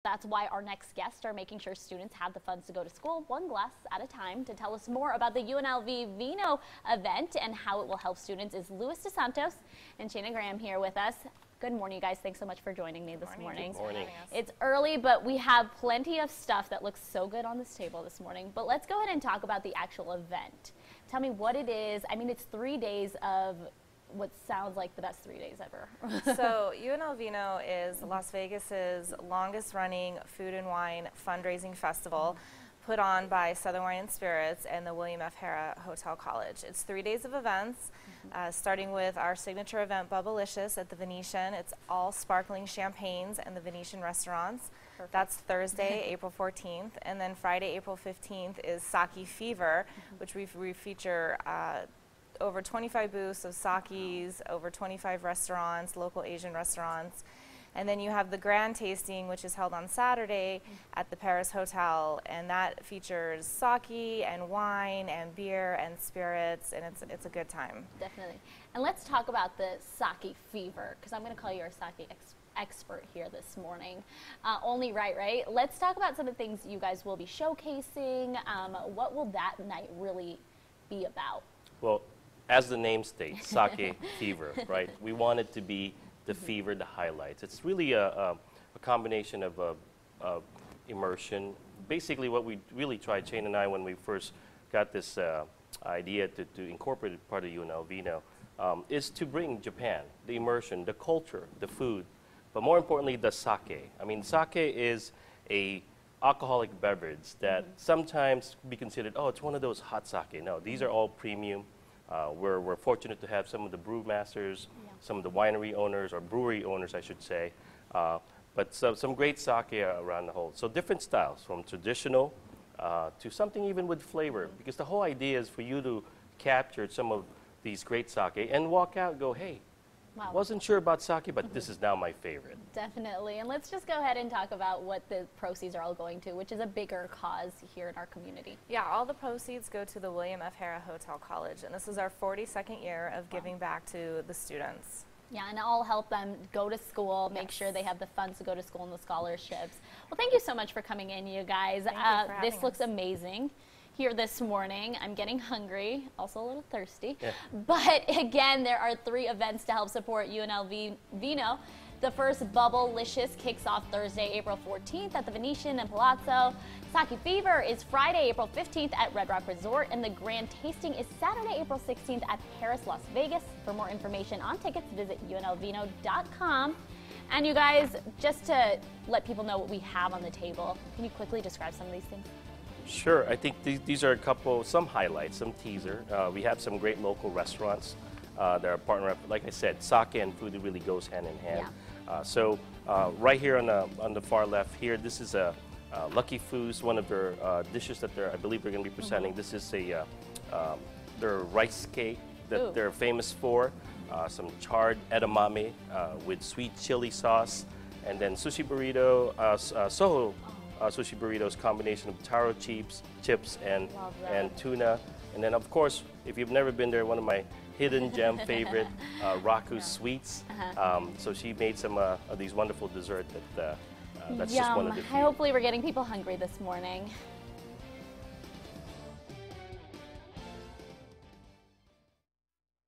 That's why our next guests are making sure students have the funds to go to school one glass at a time. To tell us more about the UNLVino event and how it will help students is Luis DeSantos and Shana Graham here with us. Good morning, you guys. Thanks so much for joining me this morning. Good morning. It's early, but we have plenty of stuff that looks so good on this table this morning. But let's go ahead and talk about the actual event. Tell me what it is. I mean, it's 3 days of what sounds like the best 3 days ever. So UNLVino is Las Vegas's longest running food and wine fundraising festival put on by Southern Wine and Spirits and the William F. Harrah Hotel College. It's 3 days of events, starting with our signature event, Bubblicious at the Venetian. It's all sparkling champagnes and the Venetian restaurants. Perfect. That's Thursday, April 14th. And then Friday, April 15th is Sake Fever, which we feature over 25 booths of sakis, over 25 restaurants, local Asian restaurants. And then you have the grand tasting, which is held on Saturday at the Paris Hotel, and that features sake and wine and beer and spirits, and it's a good time. Definitely. And let's talk about the Sake Fever, because I'm going to call you our sake expert here this morning. Only right? Let's talk about some of the things you guys will be showcasing. What will that night really be about? Well, as the name states, Sake Fever, right? We want it to be the fever, the highlights. It's really a combination of immersion. Basically, what we really tried, Shane and I, when we first got this idea to incorporate it part of UNLVino, is to bring Japan, the immersion, the culture, the food, but more importantly, the sake. I mean, sake is a alcoholic beverage that sometimes be considered, oh, it's one of those hot sake. No, these are all premium. We're fortunate to have some of the brewmasters, some of the winery owners, or brewery owners, I should say, but some great sake around the whole. So different styles, from traditional to something even with flavor, because the whole idea is for you to capture some of these great sake and walk out and go, hey, wasn't sure about sake, but this is now my favorite. Definitely. And let's just go ahead and talk about what the proceeds are all going to, which is a bigger cause here in our community. Yeah, all the proceeds go to the William F. Harrah Hotel College, and this is our 42nd year of giving back to the students. Yeah, and I'll help them go to school, make sure they have the funds to go to school and the scholarships. Well, thank you so much for coming in, you guys. This looks amazing here this morning. I'm getting hungry, also a little thirsty. Yeah. But again, there are 3 events to help support UNLVino. The first, Bubblicious, kicks off Thursday, April 14th at the Venetian and Palazzo. Sake Fever is Friday, April 15th at Red Rock Resort, and the grand tasting is Saturday, April 16th at Paris, Las Vegas. For more information on tickets, visit unlvino.com. And you guys, just to let people know what we have on the table, can you quickly describe some of these things? Sure. I think these are some highlights, some teaser. We have some great local restaurants that are partner up. Like I said, sake and food really goes hand in hand. Yeah. Right here on the far left here, this is a Lucky Foods, one of their dishes that I believe they're going to be presenting. This is their rice cake that they're famous for. Some charred edamame with sweet chili sauce, and then sushi burrito, Soho. Sushi burritos, combination of taro chips and tuna. And then, of course, if you've never been there, one of my hidden gem favorite, Raku sweets. So she made some of these wonderful desserts that's just one of the few. Hopefully we're getting people hungry this morning.